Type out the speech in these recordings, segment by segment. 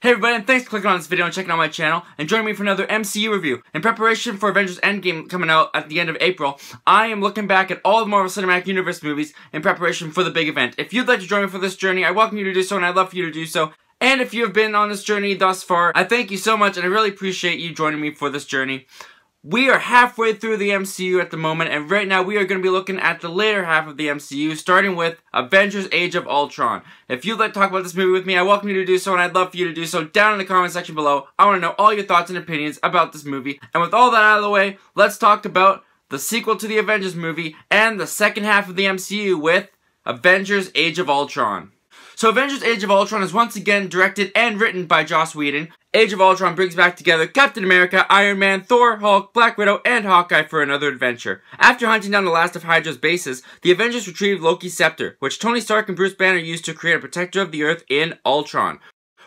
Hey everybody, and thanks for clicking on this video and checking out my channel, and joining me for another MCU review. In preparation for Avengers Endgame coming out at the end of April, I am looking back at all the Marvel Cinematic Universe movies in preparation for the big event. If you'd like to join me for this journey, I welcome you to do so, and I'd love for you to do so. And if you have been on this journey thus far, I thank you so much, and I really appreciate you joining me for this journey. We are halfway through the MCU at the moment, and right now we are going to be looking at the later half of the MCU, starting with Avengers Age of Ultron. If you'd like to talk about this movie with me, I welcome you to do so, and I'd love for you to do so down in the comment section below. I want to know all your thoughts and opinions about this movie. And with all that out of the way, let's talk about the sequel to the Avengers movie and the second half of the MCU with Avengers Age of Ultron. So Avengers Age of Ultron is once again directed and written by Joss Whedon. Age of Ultron brings back together Captain America, Iron Man, Thor, Hulk, Black Widow, and Hawkeye for another adventure. After hunting down the last of Hydra's bases, the Avengers retrieve Loki's scepter, which Tony Stark and Bruce Banner used to create a protector of the Earth in Ultron.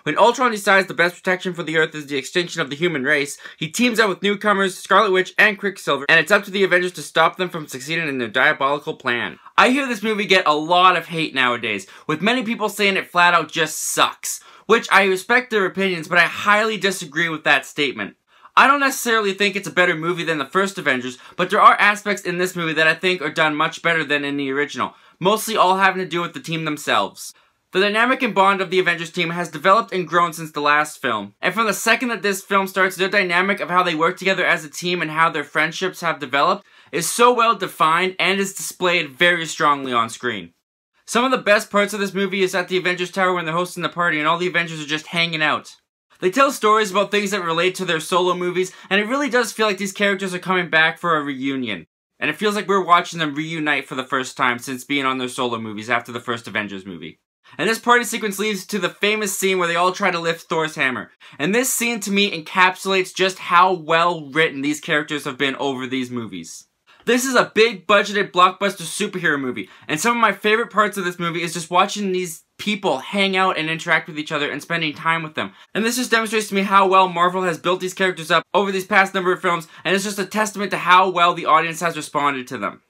When Ultron decides the best protection for the Earth is the extinction of the human race, he teams up with newcomers Scarlet Witch and Quicksilver, and it's up to the Avengers to stop them from succeeding in their diabolical plan. I hear this movie get a lot of hate nowadays, with many people saying it flat out just sucks. Which I respect their opinions, but I highly disagree with that statement. I don't necessarily think it's a better movie than the first Avengers, but there are aspects in this movie that I think are done much better than in the original, mostly all having to do with the team themselves. The dynamic and bond of the Avengers team has developed and grown since the last film. And from the second that this film starts, their dynamic of how they work together as a team and how their friendships have developed is so well defined and is displayed very strongly on screen. Some of the best parts of this movie is at the Avengers Tower when they're hosting the party and all the Avengers are just hanging out. They tell stories about things that relate to their solo movies, and it really does feel like these characters are coming back for a reunion. And it feels like we're watching them reunite for the first time since being on their solo movies after the first Avengers movie. And this party sequence leads to the famous scene where they all try to lift Thor's hammer. And this scene to me encapsulates just how well written these characters have been over these movies. This is a big budgeted blockbuster superhero movie, and some of my favorite parts of this movie is just watching these people hang out and interact with each other and spending time with them. And this just demonstrates to me how well Marvel has built these characters up over these past number of films, and it's just a testament to how well the audience has responded to them.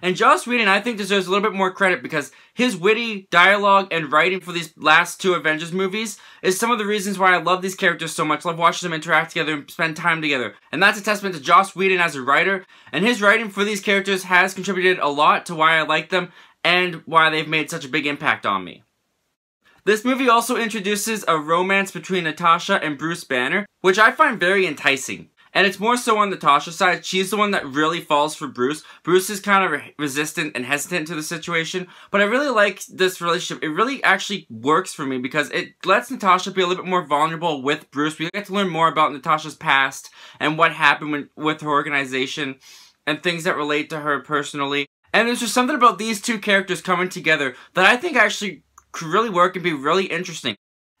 And Joss Whedon, I think, deserves a little bit more credit because his witty dialogue and writing for these last two Avengers movies is some of the reasons why I love these characters so much. I love watching them interact together and spend time together. And that's a testament to Joss Whedon as a writer. And his writing for these characters has contributed a lot to why I like them and why they've made such a big impact on me. This movie also introduces a romance between Natasha and Bruce Banner, which I find very enticing. And it's more so on Natasha's side. She's the one that really falls for Bruce. Bruce is kind of resistant and hesitant to the situation. But I really like this relationship. It really actually works for me because it lets Natasha be a little bit more vulnerable with Bruce. We get to learn more about Natasha's past and what happened with her organization and things that relate to her personally. And there's just something about these two characters coming together that I think actually could really work and be really interesting.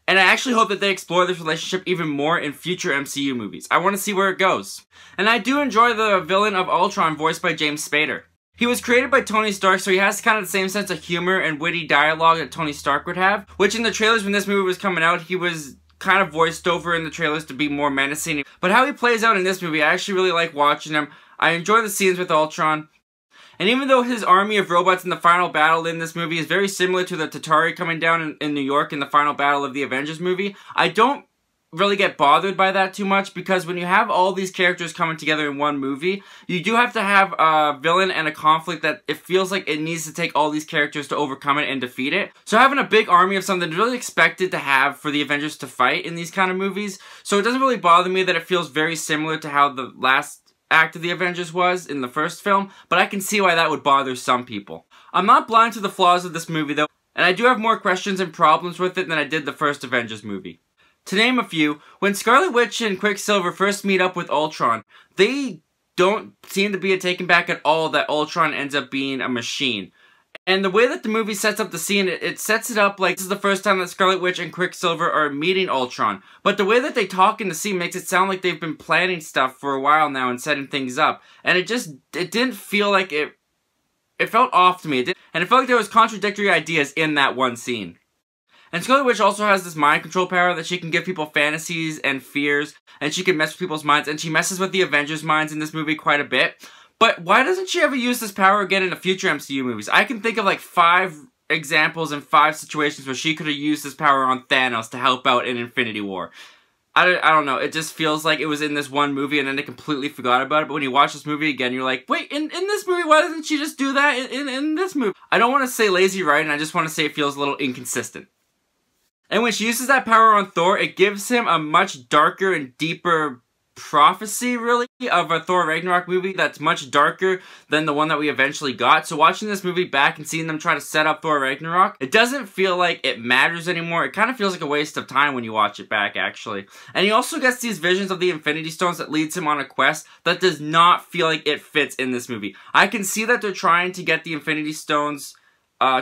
And I actually hope that they explore this relationship even more in future MCU movies. I want to see where it goes. And I do enjoy the villain of Ultron voiced by James Spader. He was created by Tony Stark, so he has kind of the same sense of humor and witty dialogue that Tony Stark would have. Which in the trailers when this movie was coming out, he was kind of voiced over in the trailers to be more menacing. But how he plays out in this movie, I actually really like watching him. I enjoy the scenes with Ultron. And even though his army of robots in the final battle in this movie is very similar to the Tatari coming down in New York in the final battle of the Avengers movie, I don't really get bothered by that too much because when you have all these characters coming together in one movie, you do have to have a villain and a conflict that it feels like it needs to take all these characters to overcome it and defeat it. So having a big army of something is really expected to have for the Avengers to fight in these kind of movies. So it doesn't really bother me that it feels very similar to how the last act of the Avengers was in the first film, but I can see why that would bother some people. I'm not blind to the flaws of this movie though, and I do have more questions and problems with it than I did the first Avengers movie. To name a few, when Scarlet Witch and Quicksilver first meet up with Ultron, they don't seem to be taken back at all that Ultron ends up being a machine. And the way that the movie sets up the scene, it sets it up like this is the first time that Scarlet Witch and Quicksilver are meeting Ultron. But the way that they talk in the scene makes it sound like they've been planning stuff for a while now and setting things up. And it didn't feel like it felt off to me. And it felt like there was contradictory ideas in that one scene. And Scarlet Witch also has this mind control power that she can give people fantasies and fears. And she can mess with people's minds. And she messes with the Avengers' minds in this movie quite a bit. But why doesn't she ever use this power again in the future MCU movies? I can think of like 5 examples and 5 situations where she could have used this power on Thanos to help out in Infinity War. I don't know, it just feels like it was in this one movie and then they completely forgot about it, but when you watch this movie again, you're like, wait, in this movie, why doesn't she just do that in this movie? I don't want to say lazy writing, I just want to say it feels a little inconsistent. And when she uses that power on Thor, it gives him a much darker and deeper prophecy, really, of a Thor Ragnarok movie that's much darker than the one that we eventually got. So watching this movie back and seeing them try to set up Thor Ragnarok, it doesn't feel like it matters anymore. It kind of feels like a waste of time when you watch it back, actually. And he also gets these visions of the Infinity Stones that leads him on a quest that does not feel like it fits in this movie. I can see that they're trying to get the Infinity Stones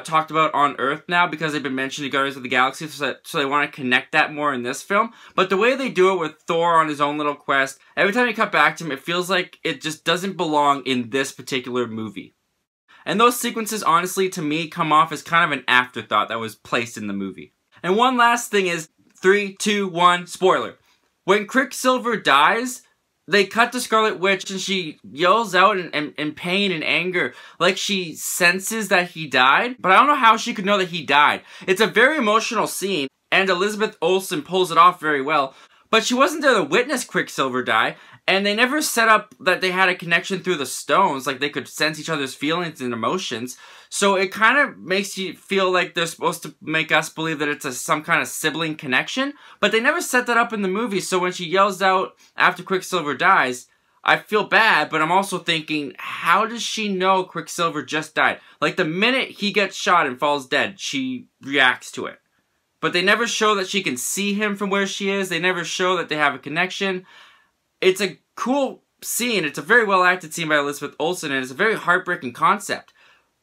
talked about on Earth now because they've been mentioned in Guardians of the Galaxy, so they want to connect that more in this film. But the way they do it with Thor on his own little quest, every time you cut back to him, it feels like it just doesn't belong in this particular movie. And those sequences, honestly, to me, come off as kind of an afterthought that was placed in the movie. And one last thing is, 3, 2, 1, spoiler. When Quicksilver dies, they cut to Scarlet Witch and she yells out in pain and anger, like she senses that he died, but I don't know how she could know that he died. It's a very emotional scene, and Elizabeth Olsen pulls it off very well, but she wasn't there to witness Quicksilver die, and they never set up that they had a connection through the stones, like they could sense each other's feelings and emotions. So it kind of makes you feel like they're supposed to make us believe that it's some kind of sibling connection, but they never set that up in the movie. So when she yells out after Quicksilver dies, I feel bad, but I'm also thinking, how does she know Quicksilver just died? Like the minute he gets shot and falls dead, she reacts to it. But they never show that she can see him from where she is. They never show that they have a connection. It's a cool scene. It's a very well acted scene by Elizabeth Olsen, and it's a very heartbreaking concept.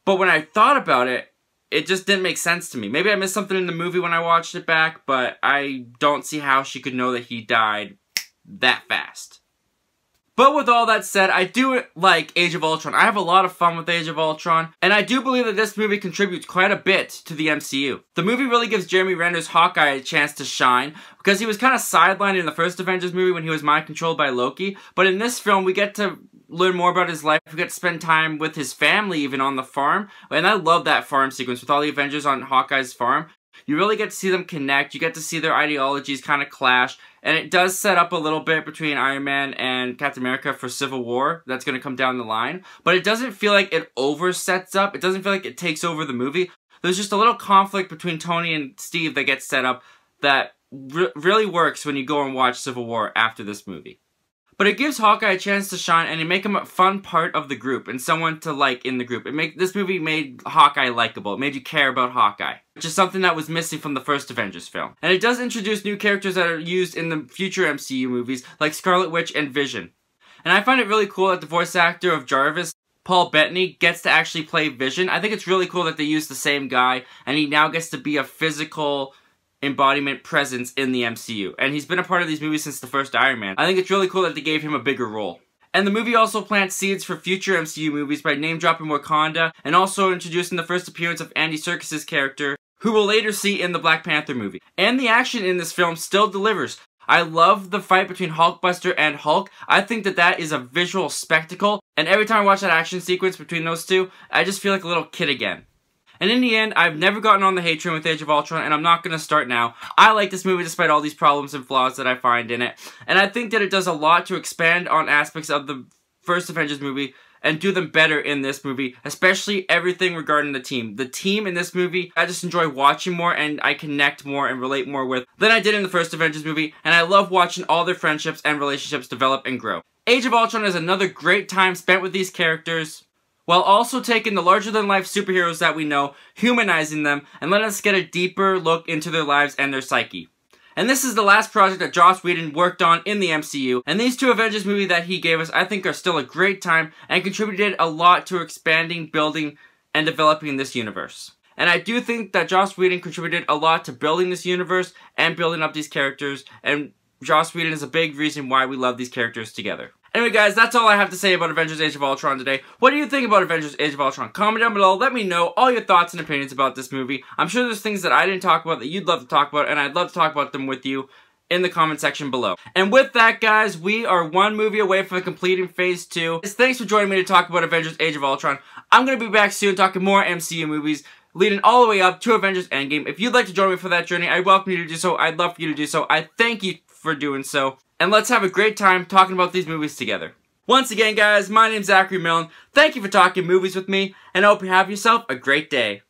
But when I thought about it, it just didn't make sense to me. Maybe I missed something in the movie when I watched it back, but I don't see how she could know that he died that fast. But with all that said, I do like Age of Ultron. I have a lot of fun with Age of Ultron, and I do believe that this movie contributes quite a bit to the MCU. The movie really gives Jeremy Renner's Hawkeye a chance to shine, because he was kind of sidelined in the first Avengers movie when he was mind-controlled by Loki, but in this film we get to learn more about his life, we get to spend time with his family even on the farm, and I love that farm sequence with all the Avengers on Hawkeye's farm. You really get to see them connect, you get to see their ideologies kind of clash, and it does set up a little bit between Iron Man and Captain America for Civil War that's going to come down the line, but it doesn't feel like it oversets up, it doesn't feel like it takes over the movie. There's just a little conflict between Tony and Steve that gets set up that really works when you go and watch Civil War after this movie. But it gives Hawkeye a chance to shine, and it make him a fun part of the group, and someone to like in the group. This movie made Hawkeye likable. It made you care about Hawkeye, which is something that was missing from the first Avengers film. And it does introduce new characters that are used in the future MCU movies, like Scarlet Witch and Vision. And I find it really cool that the voice actor of Jarvis, Paul Bettany, gets to actually play Vision. I think it's really cool that they use the same guy, and he now gets to be a physical embodiment presence in the MCU, and he's been a part of these movies since the first Iron Man. I think it's really cool that they gave him a bigger role. And the movie also plants seeds for future MCU movies by name-dropping Wakanda, and also introducing the first appearance of Andy Serkis' character, who we'll later see in the Black Panther movie. And the action in this film still delivers. I love the fight between Hulkbuster and Hulk. I think that that is a visual spectacle, and every time I watch that action sequence between those two, I just feel like a little kid again. And in the end, I've never gotten on the hate train with Age of Ultron, and I'm not going to start now. I like this movie despite all these problems and flaws that I find in it. And I think that it does a lot to expand on aspects of the first Avengers movie and do them better in this movie, especially everything regarding the team. The team in this movie, I just enjoy watching more, and I connect more and relate more with than I did in the first Avengers movie, and I love watching all their friendships and relationships develop and grow. Age of Ultron is another great time spent with these characters, while also taking the larger-than-life superheroes that we know, humanizing them, and letting us get a deeper look into their lives and their psyche. And this is the last project that Joss Whedon worked on in the MCU, and these two Avengers movies that he gave us I think are still a great time and contributed a lot to expanding, building, and developing this universe. And I do think that Joss Whedon contributed a lot to building this universe and building up these characters, and Joss Whedon is a big reason why we love these characters together. Anyway guys, that's all I have to say about Avengers Age of Ultron today. What do you think about Avengers Age of Ultron? Comment down below, let me know all your thoughts and opinions about this movie. I'm sure there's things that I didn't talk about that you'd love to talk about, and I'd love to talk about them with you in the comment section below. And with that guys, we are one movie away from completing Phase 2. Thanks for joining me to talk about Avengers Age of Ultron. I'm going to be back soon talking more MCU movies, leading all the way up to Avengers Endgame. If you'd like to join me for that journey, I welcome you to do so. I'd love for you to do so. I thank you for doing so. And let's have a great time talking about these movies together. Once again, guys, my name's Zachary Millen. Thank you for talking movies with me, and I hope you have yourself a great day.